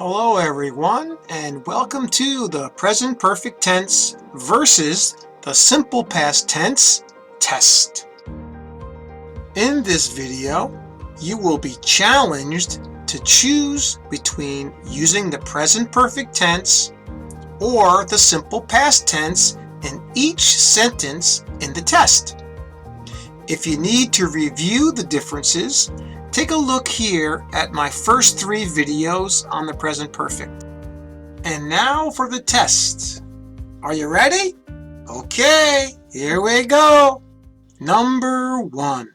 Hello everyone, and welcome to the present perfect tense versus the simple past tense test. In this video, you will be challenged to choose between using the present perfect tense or the simple past tense in each sentence in the test. If you need to review the differences, take a look here at my first 3 videos on the present perfect. And now for the test. Are you ready? Okay, here we go. Number 1.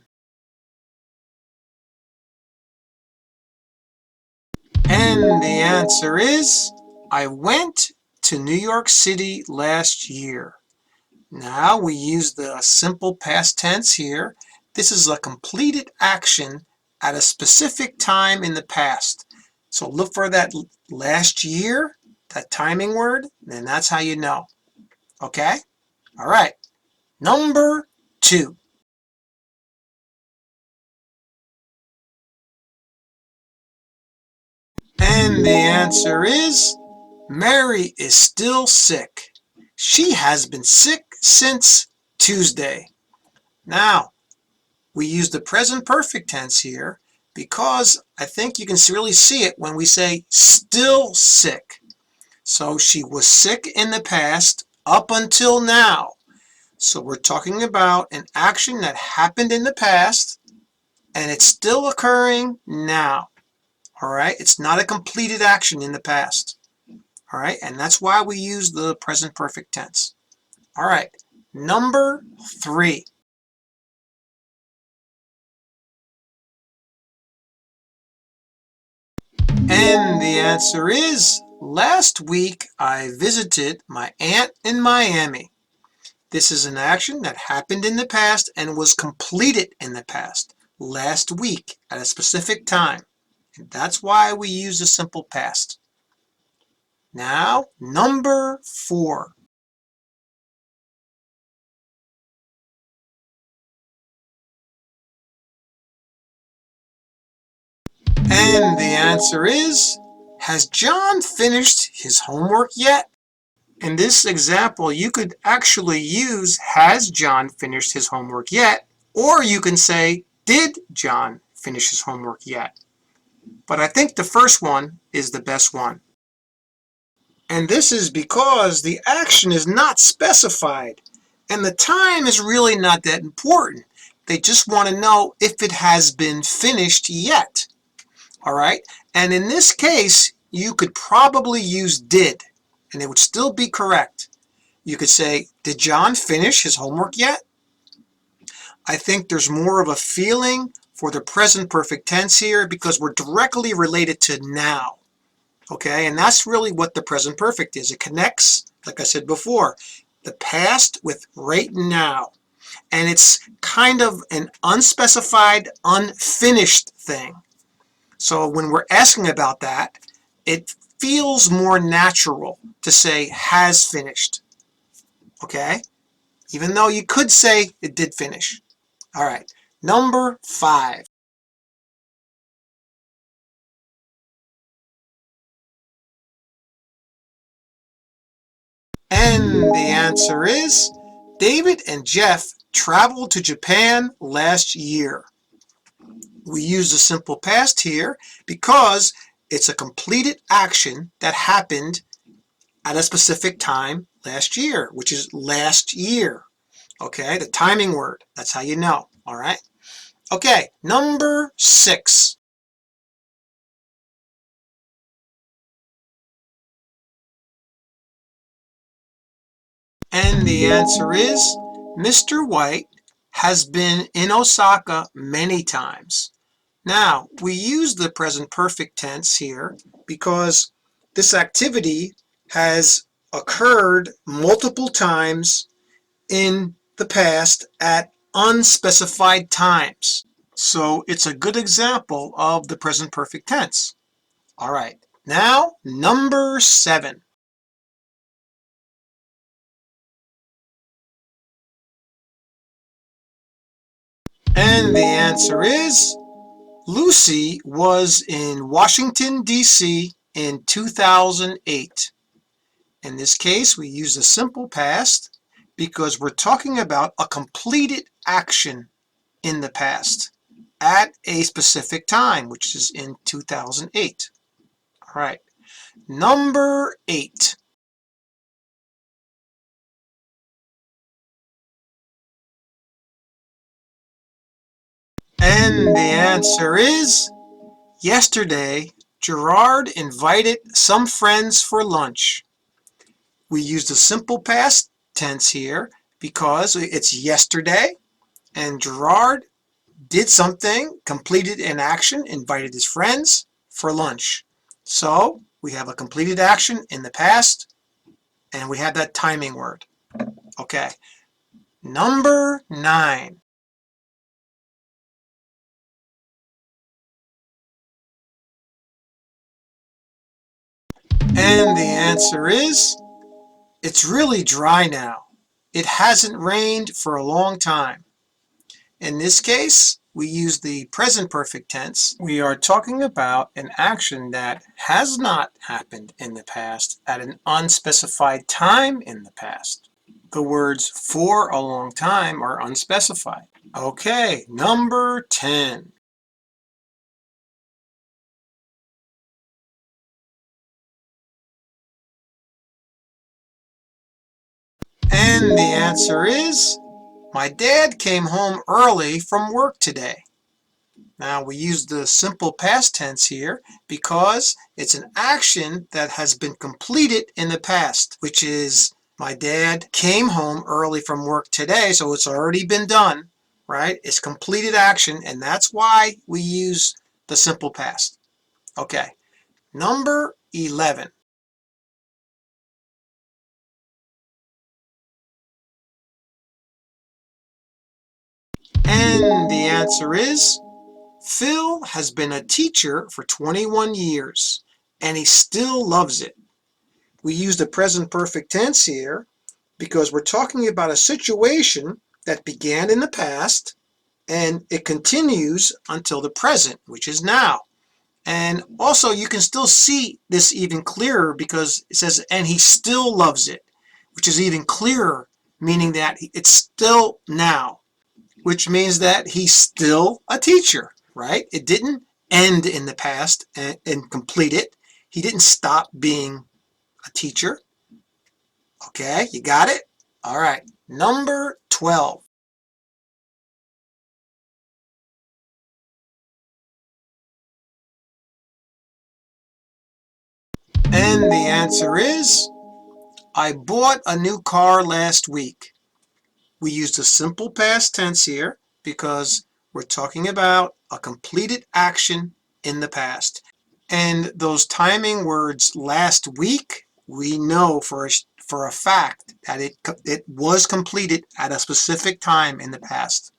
And the answer is, I went to New York City last year. Now we use the simple past tense here. This is a completed action at a specific time in the past. So look for that last year, that timing word, and that's how you know. Okay? All right. Number 2. And the answer is, Mary is still sick. She has been sick since Tuesday. Now, we use the present perfect tense here because I think you can really see it when we say still sick. So she was sick in the past up until now. So we're talking about an action that happened in the past and it's still occurring now. All right, it's not a completed action in the past. All right, and that's why we use the present perfect tense. All right, number 3. And the answer is, last week I visited my aunt in Miami. This is an action that happened in the past and was completed in the past, last week at a specific time. And that's why we use the simple past. Now, number 4. And the answer is, has John finished his homework yet? In this example, you could actually use has John finished his homework yet? Or you can say, did John finish his homework yet? But I think the first one is the best one. And this is because the action is not specified and the time is really not that important. They just want to know if it has been finished yet. All right, and in this case, you could probably use did, and it would still be correct. You could say, did John finish his homework yet? I think there's more of a feeling for the present perfect tense here because we're directly related to now. Okay, and that's really what the present perfect is. It connects, like I said before, the past with right now. And it's kind of an unspecified, unfinished thing. So when we're asking about that, it feels more natural to say has finished. Okay? Even though you could say it did finish. All right. Number 5. And the answer is, David and Jeff traveled to Japan last year. We use the simple past here because it's a completed action that happened at a specific time last year, which is last year. Okay, the timing word. That's how you know. All right. Okay, number 6. And the answer is, Mr. White has been in Osaka many times. Now, we use the present perfect tense here because this activity has occurred multiple times in the past at unspecified times. So it's a good example of the present perfect tense. All right, now number 7. And the answer is, Lucy was in Washington, D.C. in 2008. In this case, we use the simple past because we're talking about a completed action in the past at a specific time, which is in 2008. All right. Number 8. And the answer is yesterday, Gerard invited some friends for lunch. We use the simple past tense here because it's yesterday and Gerard did something, completed an action, invited his friends for lunch. So we have a completed action in the past and we have that timing word. Okay. Number 9. And the answer is, it's really dry now. It hasn't rained for a long time. In this case, we use the present perfect tense. We are talking about an action that has not happened in the past at an unspecified time in the past. The words for a long time are unspecified. Okay, number 10. And the answer is, my dad came home early from work today. Now we use the simple past tense here because it's an action that has been completed in the past, which is my dad came home early from work today, so it's already been done, right? It's completed action, and that's why we use the simple past. Okay, number 11. And the answer is, Phil has been a teacher for 21 years, and he still loves it. We use the present perfect tense here because we're talking about a situation that began in the past and it continues until the present, which is now. And also you can still see this even clearer because it says, and he still loves it, which is even clearer, meaning that it's still now, which means that he's still a teacher, right? It didn't end in the past and complete it. He didn't stop being a teacher. Okay, you got it? All right, number 12. And the answer is, I bought a new car last week. We used a simple past tense here because we're talking about a completed action in the past. And those timing words last week, we know for a fact that it was completed at a specific time in the past.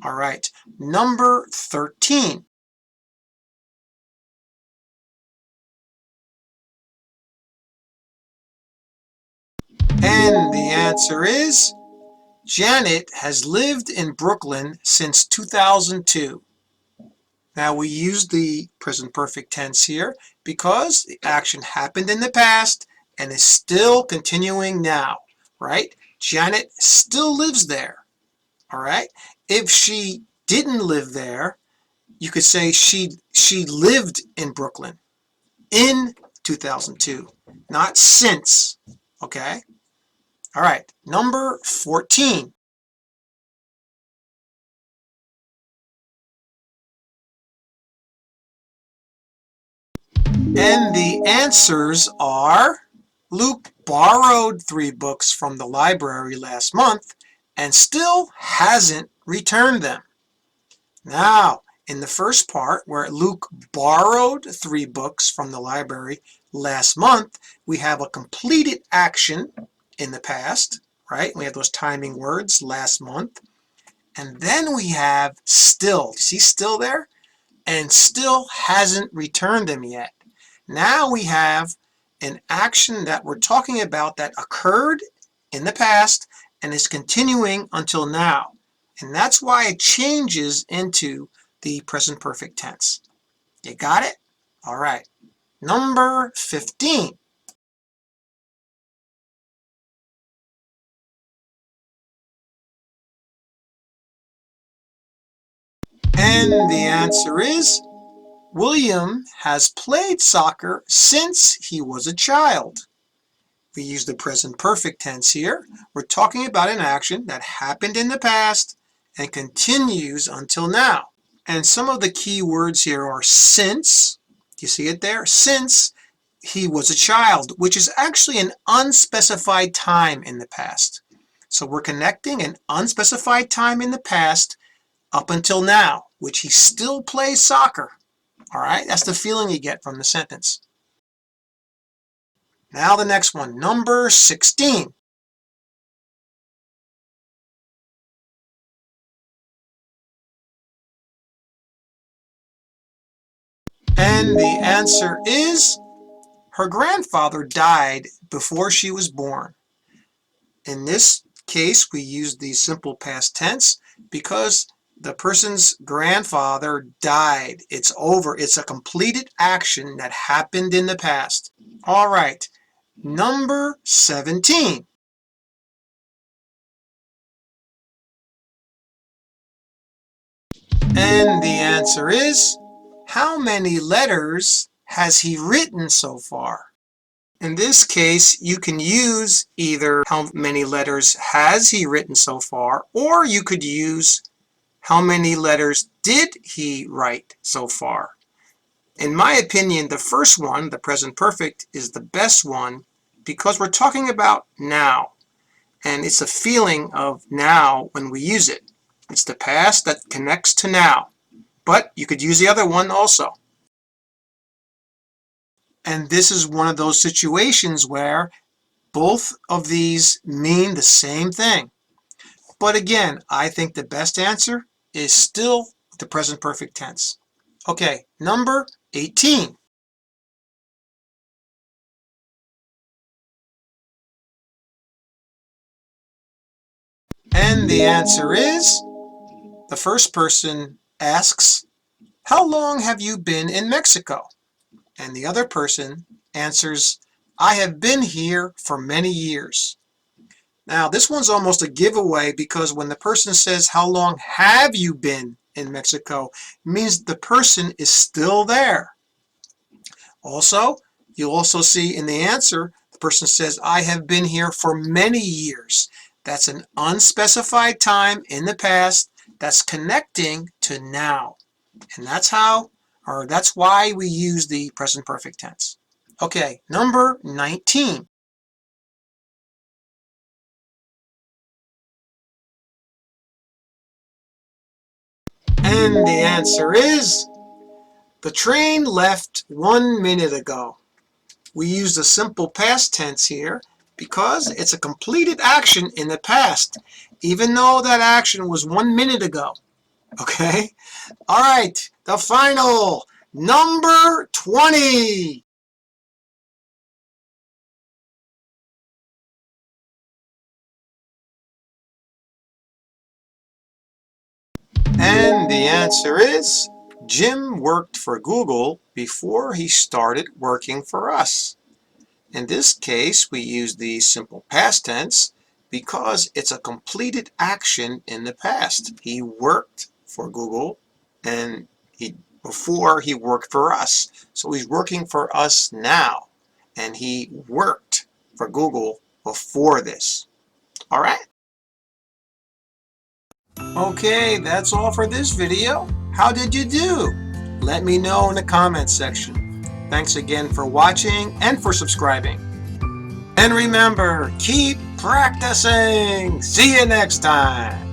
All right, number 13. And the answer is, Janet has lived in Brooklyn since 2002. Now we use the present perfect tense here because the action happened in the past and is still continuing now, right? Janet still lives there, all right? If she didn't live there, you could say she lived in Brooklyn in 2002, not since, okay? All right, number 14. And the answers are, Luke borrowed 3 books from the library last month and still hasn't returned them. Now, in the first part where Luke borrowed 3 books from the library last month, we have a completed action in the past, right? We have those timing words, last month. And then we have still. See still there? And still hasn't returned them yet. Now we have an action that we're talking about that occurred in the past and is continuing until now. And that's why it changes into the present perfect tense. You got it? All right. number 15. And the answer is William has played soccer since he was a child. We use the present perfect tense here. We're talking about an action that happened in the past and continues until now. And some of the key words here are since. You see it there? Since he was a child, which is actually an unspecified time in the past. So we're connecting an unspecified time in the past up until now, which he still plays soccer. All right, that's the feeling you get from the sentence. Now the next one, number 16. And the answer is her grandfather died before she was born. In this case, we use the simple past tense because the person's grandfather died. It's over. It's a completed action that happened in the past. All right, number 17. And the answer is, how many letters has he written so far? In this case, you can use either how many letters has he written so far, or you could use how many letters did he write so far. In my opinion, the first one, the present perfect, is the best one because we're talking about now. And it's a feeling of now when we use it. It's the past that connects to now. But you could use the other one also. And this is one of those situations where both of these mean the same thing. But again, I think the best answer is still the present perfect tense. Okay, number 18. And the answer is, the first person asks, how long have you been in Mexico? And the other person answers, I have been here for many years. Now, this one's almost a giveaway because when the person says, how long have you been in Mexico, it means the person is still there. Also, you'll also see in the answer, the person says, I have been here for many years. That's an unspecified time in the past that's connecting to now. And that's why we use the present perfect tense. Okay, number 19. And the answer is, the train left 1 minute ago. We use the simple past tense here because it's a completed action in the past, even though that action was 1 minute ago. Okay? All right, the final, number 20. And the answer is, Jim worked for Google before he started working for us. In this case, we use the simple past tense because it's a completed action in the past. He worked for Google and before he worked for us. So he's working for us now. And he worked for Google before this. All right? Okay, that's all for this video. How did you do? Let me know in the comments section. Thanks again for watching and for subscribing. And remember, keep practicing. See you next time.